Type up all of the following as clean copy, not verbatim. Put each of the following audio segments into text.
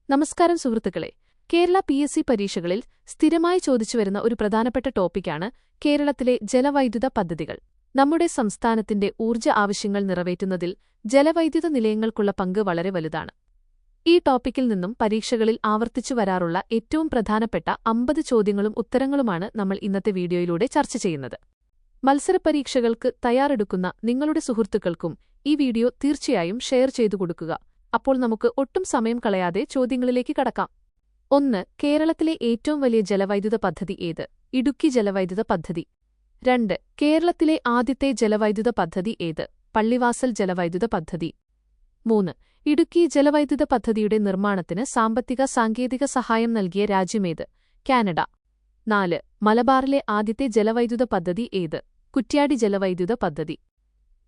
നമസ്കാരം സുഹൃത്തുക്കളെ, കേരള PSC പരീക്ഷകളിൽ സ്ഥിരമായി ചോദിച്ചുവരുന്ന ഒരു പ്രധാനപ്പെട്ട ടോപ്പിക്കാണ് കേരളത്തിലെ ജലവൈദ്യുത പദ്ധതികൾ. നമ്മുടെ സംസ്ഥാനത്തിന്റെ ഊർജ്ജ ആവശ്യങ്ങൾ നിറവേറ്റുന്നതിൽ ജലവൈദ്യുത നിലയങ്ങൾക്കുള്ള പങ്ക് വളരെ വലുതാണ്. ഈ ടോപ്പിക്കിൽ നിന്നും പരീക്ഷകളിൽ ആവർത്തിച്ചു വരാറുള്ള ഏറ്റവും പ്രധാനപ്പെട്ട 50 ചോദ്യങ്ങളും ഉത്തരങ്ങളുമാണ് നമ്മൾ ഇന്നത്തെ വീഡിയോയിലൂടെ ചർച്ച ചെയ്യുന്നത്. മത്സരപരീക്ഷകൾക്ക് തയ്യാറെടുക്കുന്ന നിങ്ങളുടെ സുഹൃത്തുക്കൾക്കും ഈ വീഡിയോ തീർച്ചയായും ഷെയർ ചെയ്തു കൊടുക്കുക. അപ്പോൾ നമുക്ക് ഒട്ടും സമയം കളയാതെ ചോദ്യങ്ങളിലേക്ക് കടക്കാം. 1. കേരളത്തിലെ ഏറ്റവും വലിയ ജലവൈദ്യുത പദ്ധതി ഏത്? ഇടുക്കി ജലവൈദ്യുത പദ്ധതി. 2. കേരളത്തിലെ ആദ്യത്തെ ജലവൈദ്യുത പദ്ധതി ഏത്? പള്ളിവാസൽ ജലവൈദ്യുത പദ്ധതി. 3. ഇടുക്കി ജലവൈദ്യുത പദ്ധതിയുടെ നിർമ്മാണത്തിന് സാമ്പത്തിക സാങ്കേതിക സഹായം നൽകിയ രാജ്യമേത്? കാനഡ. 4. മലബാറിലെ ആദ്യത്തെ ജലവൈദ്യുത പദ്ധതി ഏത്? കുറ്റ്യാടി ജലവൈദ്യുത പദ്ധതി.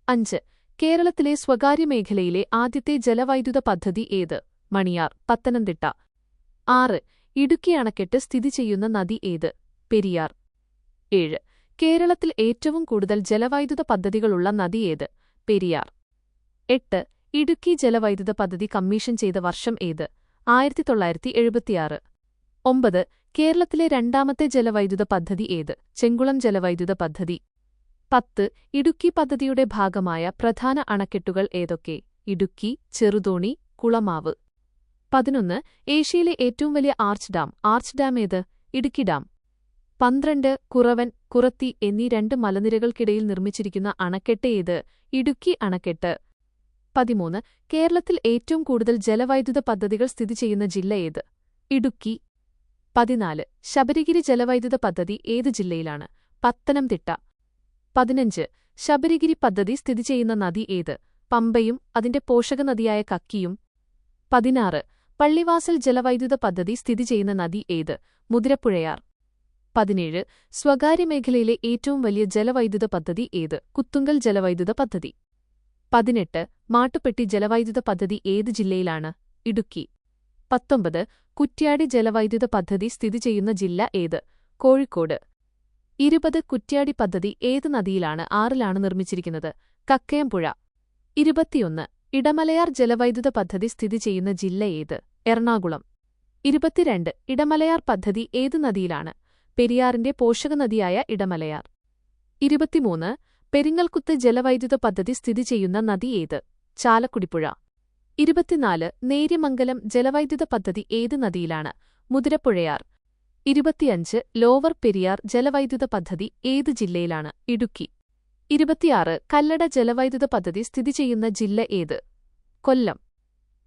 5. കേരളത്തിലെ സ്വകാര്യ മേഖലയിലെ ആദ്യത്തെ ജലവൈദ്യുത പദ്ധതി ഏത്? മണിയാർ, പത്തനംതിട്ട. 6. ഇടുക്കി അണക്കെട്ട് സ്ഥിതി ചെയ്യുന്ന നദി ഏത്? പെരിയാർ. 7. കേരളത്തിൽ ഏറ്റവും കൂടുതൽ ജലവൈദ്യുത പദ്ധതികളുള്ള നദി ഏത്? പെരിയാർ. 8. ഇടുക്കി ജലവൈദ്യുത പദ്ധതി കമ്മീഷൻ ചെയ്ത വർഷം ഏത്? 1976. 9. കേരളത്തിലെ രണ്ടാമത്തെ ജലവൈദ്യുത പദ്ധതി ഏത്? ചെങ്കുളം ജലവൈദ്യുത പദ്ധതി. 10. ഇടുക്കി പദ്ധതിയുടെ ഭാഗമായ പ്രധാന അണക്കെട്ടുകൾ ഏതൊക്കെ? ഇടുക്കി, ചെറുതോണി, കുളമാവ്. 11. ഏഷ്യയിലെ ഏറ്റവും വലിയ ആർച്ച് ഡാം ഏത്? ഇടുക്കി ഡാം. 12. കുറവൻ, കുറത്തി എന്നീ രണ്ട് മലനിരകൾക്കിടയിൽ നിർമ്മിച്ചിരിക്കുന്ന അണക്കെട്ട് ഏത്? ഇടുക്കി അണക്കെട്ട്. 13. കേരളത്തിൽ ഏറ്റവും കൂടുതൽ ജലവൈദ്യുത പദ്ധതികൾ സ്ഥിതി ചെയ്യുന്ന ജില്ല ഏത്? ഇടുക്കി. 14. ശബരിഗിരി ജലവൈദ്യുത പദ്ധതി ഏത് ജില്ലയിലാണ്? പത്തനംതിട്ട. 15. ശബരിഗിരി പദ്ധതി സ്ഥിതി ചെയ്യുന്ന നദി ഏത്? പമ്പയും അതിന്റെ പോഷകനദിയായ കക്കിയും. 16. പള്ളിവാസൽ ജലവൈദ്യുത പദ്ധതി സ്ഥിതി ചെയ്യുന്ന നദി ഏത്? മുതിരപ്പുഴയാർ. 17. സ്വകാര്യ മേഖലയിലെ ഏറ്റവും വലിയ ജലവൈദ്യുത പദ്ധതി ഏത്? കുത്തുങ്കൽ ജലവൈദ്യുത പദ്ധതി. 18. മാട്ടുപ്പെട്ടി ജലവൈദ്യുത പദ്ധതി ഏത് ജില്ലയിലാണ്? ഇടുക്കി. 19. കുറ്റ്യാടി ജലവൈദ്യുത പദ്ധതി സ്ഥിതി ചെയ്യുന്ന ജില്ല ഏത്? കോഴിക്കോട്. 20. കുറ്റ്യാടി പദ്ധതി ഏത് നദിയിലാണ് ആറിലാണ് നിർമ്മിച്ചിരിക്കുന്നത്? കക്കയംപുഴ. 21. ഇടമലയാർ ജലവൈദ്യുത പദ്ധതി സ്ഥിതി ചെയ്യുന്ന ജില്ല ഏത്? എറണാകുളം. 22. ഇടമലയാർ പദ്ധതി ഏത് നദിയിലാണ്? പെരിയാറിന്റെ പോഷകനദിയായ ഇടമലയാർ. 23. പെരിങ്ങൽകുത്ത് ജലവൈദ്യുത പദ്ധതി സ്ഥിതി ചെയ്യുന്ന നദി ഏത്? ചാലക്കുടിപ്പുഴ. 24. നേര്യമംഗലം ജലവൈദ്യുത പദ്ധതി ഏത് നദിയിലാണ്? മുതിരപ്പുഴയാർ. 25. ലോവർ പെരിയാർ ജലവൈദ്യുത പദ്ധതി ഏത് ജില്ലയിലാണ്? ഇടുക്കി. 26. കല്ലട ജലവൈദ്യുത പദ്ധതി സ്ഥിതി ചെയ്യുന്ന ജില്ല ഏത്? കൊല്ലം.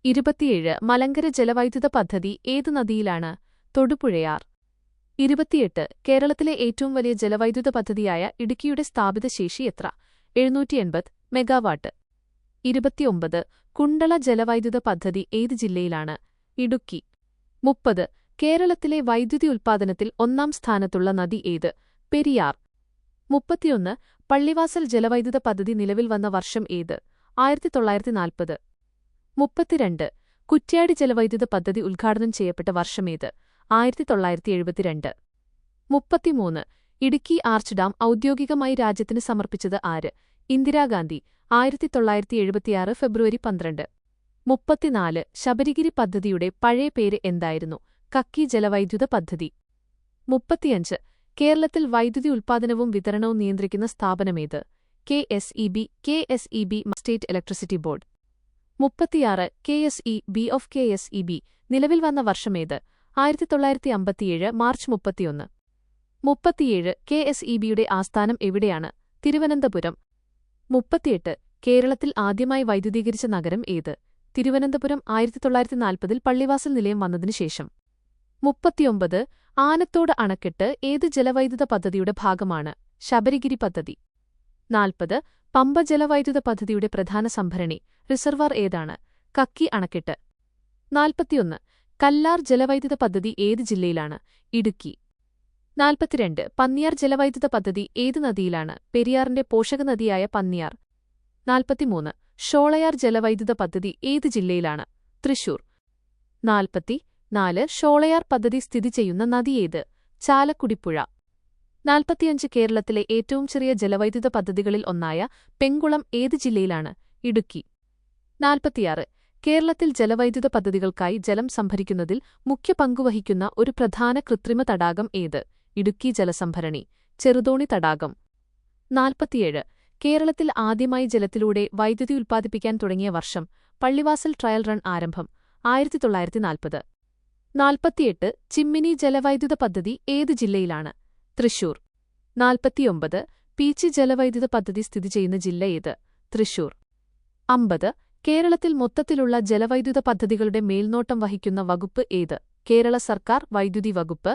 27. മലങ്കര ജലവൈദ്യുത പദ്ധതി ഏത് നദിയിലാണ്? തൊടുപുഴയാർ. 28. കേരളത്തിലെ ഏറ്റവും വലിയ ജലവൈദ്യുത പദ്ധതിയായ ഇടുക്കിയുടെ സ്ഥാപിത ശേഷി എത്ര? 780 മെഗാവാട്ട്. 29. കുണ്ടള ജലവൈദ്യുത പദ്ധതി ഏത് ജില്ലയിലാണ്? ഇടുക്കി. 30. കേരളത്തിലെ വൈദ്യുതി ഉൽപ്പാദനത്തിൽ ഒന്നാം സ്ഥാനത്തുള്ള നദി ഏത്? പെരിയാർ. 31. പള്ളിവാസൽ ജലവൈദ്യുത പദ്ധതി നിലവിൽ വന്ന വർഷം ഏത്? 1940. 32. കുറ്റ്യാടി ജലവൈദ്യുത പദ്ധതി ഉദ്ഘാടനം ചെയ്യപ്പെട്ട വർഷമേത്? 1972. 33. ഇടുക്കി ആർച്ച് ഡാം ഔദ്യോഗികമായി രാജ്യത്തിന് സമർപ്പിച്ചത് ആര്? ഇന്ദിരാഗാന്ധി. 1976 ഫെബ്രുവരി 12. 34. ശബരിഗിരി പദ്ധതിയുടെ പഴയ പേര് എന്തായിരുന്നു? കക്കി ജലവൈദ്യുത പദ്ധതി. 35. കേരളത്തിൽ വൈദ്യുതി ഉൽപ്പാദനവും വിതരണവും നിയന്ത്രിക്കുന്ന സ്ഥാപനമേത്? KSEB state electricity board. 36. KSEB of KSEB നിലവിൽ വന്ന വർഷമേത്? 1957 മാർച്ച് 31. 37. KSEBയുടെ ആസ്ഥാനം എവിടെയാണ്? തിരുവനന്തപുരം. 38. കേരളത്തിൽ ആദ്യമായി വൈദ്യുതീകരിച്ച നഗരം ഏത്? തിരുവനന്തപുരം. 1940 പള്ളിവാസൽ നിലയം വന്നതിനുശേഷം. 39. ആനത്തോട് അണക്കെട്ട് ഏത് ജലവൈദ്യുത പദ്ധതിയുടെ ഭാഗമാണ്? ശബരിഗിരി പദ്ധതി. 40. പമ്പ ജലവൈദ്യുത പദ്ധതിയുടെ പ്രധാന സംഭരണി റിസർവർ ഏതാണ്? കക്കി അണക്കെട്ട്. 41. കല്ലാർ ജലവൈദ്യുത പദ്ധതി ഏത് ജില്ലയിലാണ്? ഇടുക്കി. 42. പന്നിയാർ ജലവൈദ്യുത പദ്ധതി ഏത് നദിയിലാണ്? പെരിയാറിന്റെ പോഷകനദിയായ പന്നിയാർ. 43. ഷോളയാർ ജലവൈദ്യുത പദ്ധതി ഏത് ജില്ലയിലാണ്? തൃശൂർ. 44. ഷോളയാർ പദ്ധതി സ്ഥിതി ചെയ്യുന്ന നദി ഏത്? ചാലക്കുടിപ്പുഴ. 45. കേരളത്തിലെ ഏറ്റവും ചെറിയ ജലവൈദ്യുത പദ്ധതികളിൽ ഒന്നായ പെങ്കുളം ഏത് ജില്ലയിലാണ്? ഇടുക്കി. 46. കേരളത്തിൽ ജലവൈദ്യുത പദ്ധതികൾക്കായി ജലം സംഭരിക്കുന്നതിൽ മുഖ്യ പങ്കുവഹിക്കുന്ന ഒരു പ്രധാന കൃത്രിമ തടാകം ഏത്? ഇടുക്കി ജലസംഭരണി. ചെറുതോണി തടാകം. 47. കേരളത്തിൽ ആദ്യമായി ജലത്തിലൂടെ വൈദ്യുതി ഉൽപ്പാദിപ്പിക്കാൻ തുടങ്ങിയ വർഷം. പള്ളിവാസൽ ട്രയൽ റൺ ആരംഭം 1940. 48. ചിമ്മിനി ജലവൈദ്യുത പദ്ധതി ഏത് ജില്ലയിലാണ്? തൃശൂർ. 49. പീച്ചി ജലവൈദ്യുത പദ്ധതി സ്ഥിതി ചെയ്യുന്ന ജില്ല ഏത്? തൃശൂർ. 50. കേരളത്തിൽ മൊത്തത്തിലുള്ള ജലവൈദ്യുത പദ്ധതികളുടെ മേൽനോട്ടം വഹിക്കുന്ന വകുപ്പ് ഏത്? കേരള സർക്കാർ വൈദ്യുതി വകുപ്പ്.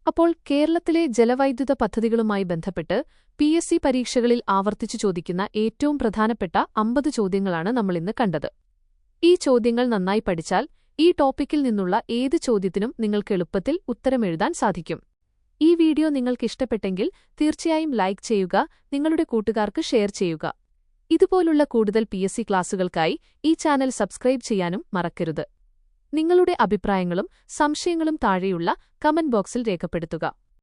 അപ്പോൾ കേരളത്തിലെ ജലവൈദ്യുത പദ്ധതികളുമായി ബന്ധപ്പെട്ട് PSC പരീക്ഷകളിൽ ആവർത്തിച്ചു ചോദിക്കുന്ന ഏറ്റവും പ്രധാനപ്പെട്ട 50 ചോദ്യങ്ങളാണ് നമ്മളിന്ന് കണ്ടത്. ഈ ചോദ്യങ്ങൾ നന്നായി പഠിച്ചാൽ ഈ ടോപ്പിക്കിൽ നിന്നുള്ള ഏത് ചോദ്യത്തിനും നിങ്ങൾക്ക് എളുപ്പത്തിൽ ഉത്തരമെഴുതാൻ സാധിക്കും. ഈ വീഡിയോ നിങ്ങൾക്കിഷ്ടപ്പെട്ടെങ്കിൽ തീർച്ചയായും ലൈക്ക് ചെയ്യുക, നിങ്ങളുടെ കൂട്ടുകാർക്ക് ഷെയർ ചെയ്യുക. ഇതുപോലുള്ള കൂടുതൽ PSC ക്ലാസുകൾക്കായി ഈ ചാനൽ സബ്സ്ക്രൈബ് ചെയ്യാനും മറക്കരുത്. നിങ്ങളുടെ അഭിപ്രായങ്ങളും സംശയങ്ങളും താഴെയുള്ള കമന്റ് ബോക്സിൽ രേഖപ്പെടുത്തുക.